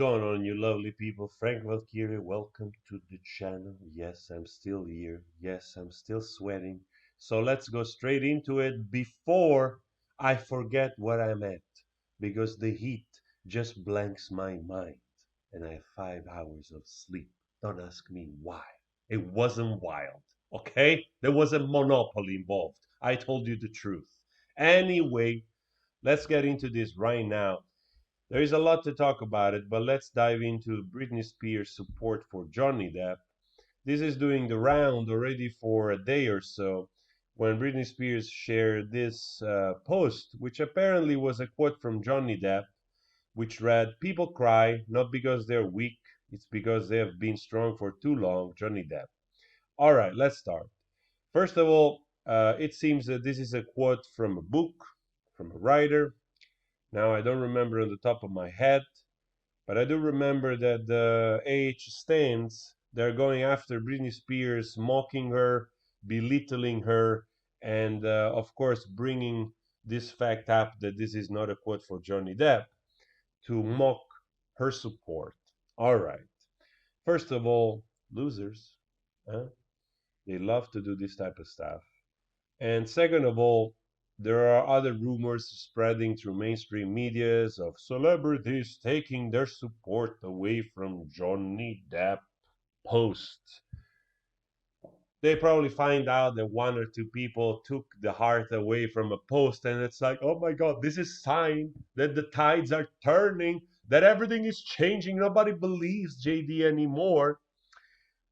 going on, you lovely people? Frank Valkyrie, welcome to the channel. Yes, I'm still here. Yes, I'm still sweating. So let's go straight into it before I forget what I'm at, because the heat just blanks my mind and I have 5 hours of sleep. Don't ask me why. It wasn't wild, okay? There was a monopoly involved. I told you the truth. Anyway, let's get into this right now. There is a lot to talk about it, but let's dive into Britney Spears' support for Johnny Depp. This is doing the round already for a day or so when Britney Spears shared this post, which apparently was a quote from Johnny Depp, which read, "People cry not because they're weak, it's because they have been strong for too long, Johnny Depp." All right, let's start. First of all, it seems that this is a quote from a book, from a writer. Now, I don't remember on the top of my head, but I do remember that the AH stands, they're going after Britney Spears, mocking her, belittling her, and of course, bringing this fact up that this is not a quote for Johnny Depp to mock her support. All right. First of all, losers. Huh? They love to do this type of stuff. And second of all, there are other rumors spreading through mainstream medias of celebrities taking their support away from Johnny Depp posts. They probably find out that one or two people took the heart away from a post, and it's like, oh my God, this is sign that the tides are turning, that everything is changing. Nobody believes JD anymore.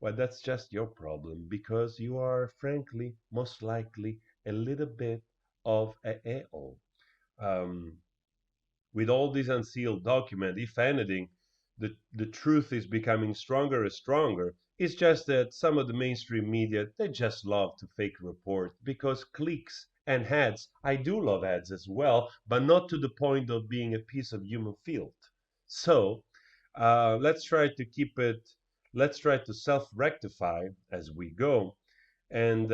Well, that's just your problem because you are, frankly, most likely a little bit of a a-hole. Um, with all these unsealed documents, if anything, the truth is becoming stronger and stronger. It's just that some of the mainstream media, they just love to fake report because clicks and ads, I do love ads as well, but not to the point of being a piece of human filth. So let's try to keep it, let's try to self-rectify as we go. And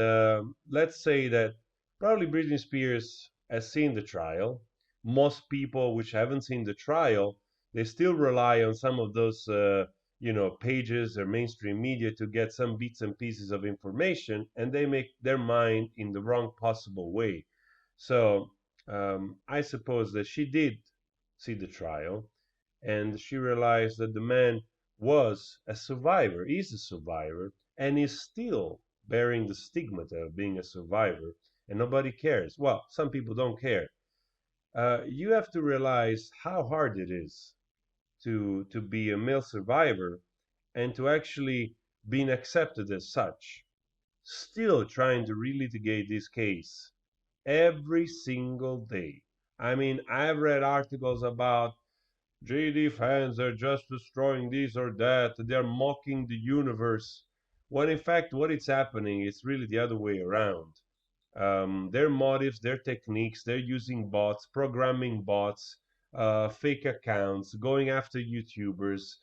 let's say that probably Britney Spears has seen the trial. Most people which haven't seen the trial, they still rely on some of those, pages or mainstream media to get some bits and pieces of information, and they make their mind in the wrong possible way. So I suppose that she did see the trial, and she realized that the man was a survivor, is a survivor, and is still bearing the stigmata of being a survivor, and nobody cares. Well, some people don't care. You have to realize how hard it is to be a male survivor and to actually being accepted as such. Still trying to relitigate this case every single day. I mean, I've read articles about JD fans are just destroying this or that. They're mocking the universe. When in fact, what is happening is really the other way around. Their motives, their techniques, they're using bots, programming bots, fake accounts, going after YouTubers,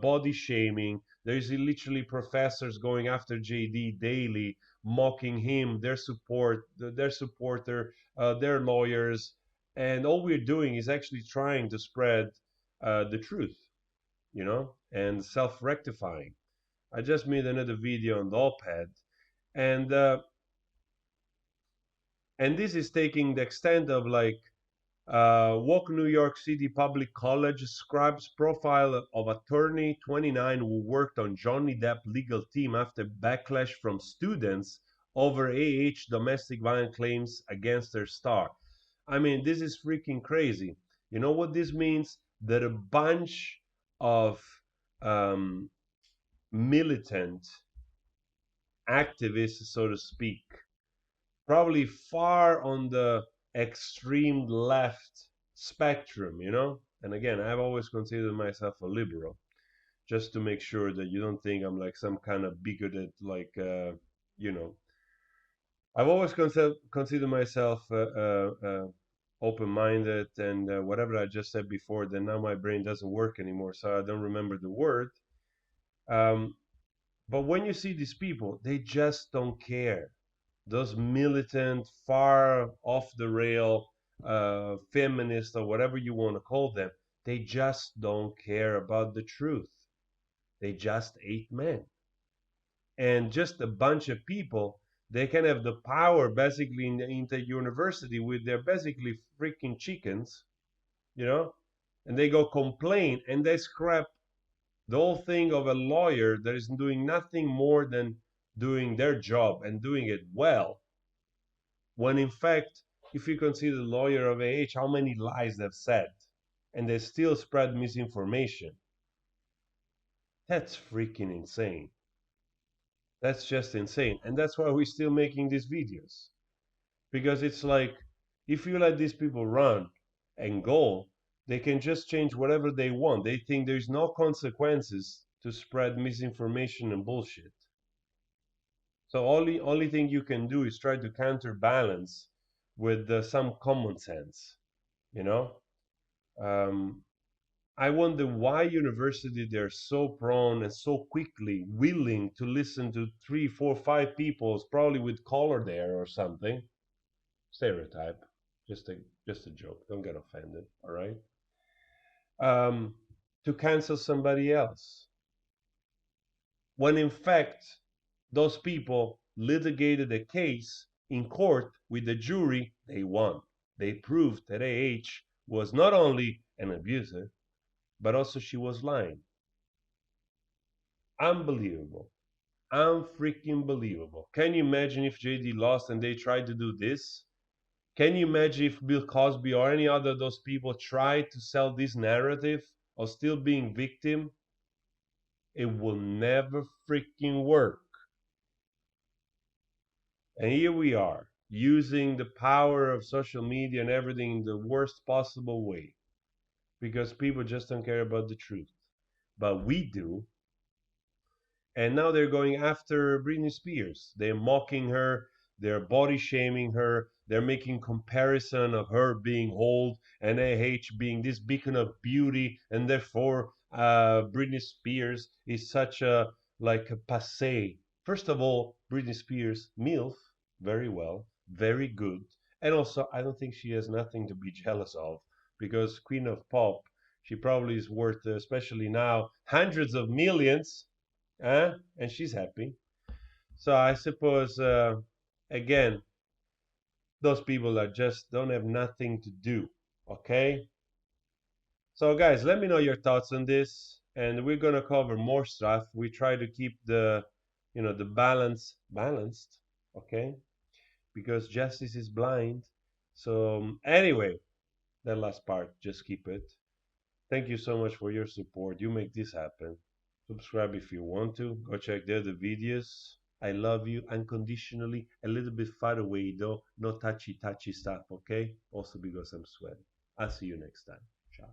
body shaming. There's literally professors going after JD daily, mocking him, their support, their supporter, their lawyers, and all we're doing is actually trying to spread the truth, and self-rectifying. I just made another video on the op-ed, and this is taking the extent of like Woke New York City Public College scribes profile of attorney 29 who worked on Johnny Depp legal team after backlash from students over AH domestic violence claims against their star. I mean, this is freaking crazy. You know what this means? That a bunch of um, militant activists, so to speak, probably far on the extreme left spectrum, And again, I've always considered myself a liberal, just to make sure that you don't think I'm like some kind of bigoted, like, you know. I've always considered myself open-minded, and whatever I just said before, then now my brain doesn't work anymore, so I don't remember the word. Um, but when you see these people, they just don't care. Those militant, far off the rail, feminists, or whatever you want to call them, They just don't care about the truth. They just hate men. And just a bunch of people, they can have the power basically in the university with their basically freaking chickens, you know, and they go complain and they scrap the whole thing of a lawyer that is doing nothing more than doing their job and doing it well. When in fact, if you consider the lawyer of AH, how many lies they've said, and they still spread misinformation. That's freaking insane. That's just insane. And that's why we're still making these videos. Because it's like, if you let these people run and go, they can just change whatever they want. They think there's no consequences to spread misinformation and bullshit. So only thing you can do is try to counterbalance with some common sense, you know. Um, I wonder why university they're so prone and so quickly willing to listen to three, four, five people, probably with color there or something. Stereotype, just a joke. Don't get offended. All right. Um, to cancel somebody else, when in fact those people litigated a case in court with the jury, they won. They proved that AH was not only an abuser, but also she was lying. Unbelievable. Unfreaking believable. Can you imagine if JD lost and they tried to do this? Can you imagine if Bill Cosby or any other of those people tried to sell this narrative of still being victim? It will never freaking work. And here we are, using the power of social media and everything in the worst possible way because people just don't care about the truth. But we do. And now they're going after Britney Spears. They're mocking her, they're body shaming her, they're making comparison of her being old and AH being this beacon of beauty, and therefore Britney Spears is such a like a passe. First of all, Britney Spears, MILF, very well, very good. And also, I don't think she has nothing to be jealous of because Queen of Pop, she probably is worth, especially now, hundreds of millions, and she's happy. So I suppose, again, those people are just don't have nothing to do. Okay. So guys, let me know your thoughts on this, and we're gonna cover more stuff. We try to keep the balance balanced. Okay, because justice is blind. So anyway, that last part, just keep it. Thank you so much for your support. You make this happen. Subscribe if you want to. Go check the other videos. I love you unconditionally. A little bit far away though. No touchy touchy stuff, okay? Also because I'm sweating. I'll see you next time. Ciao.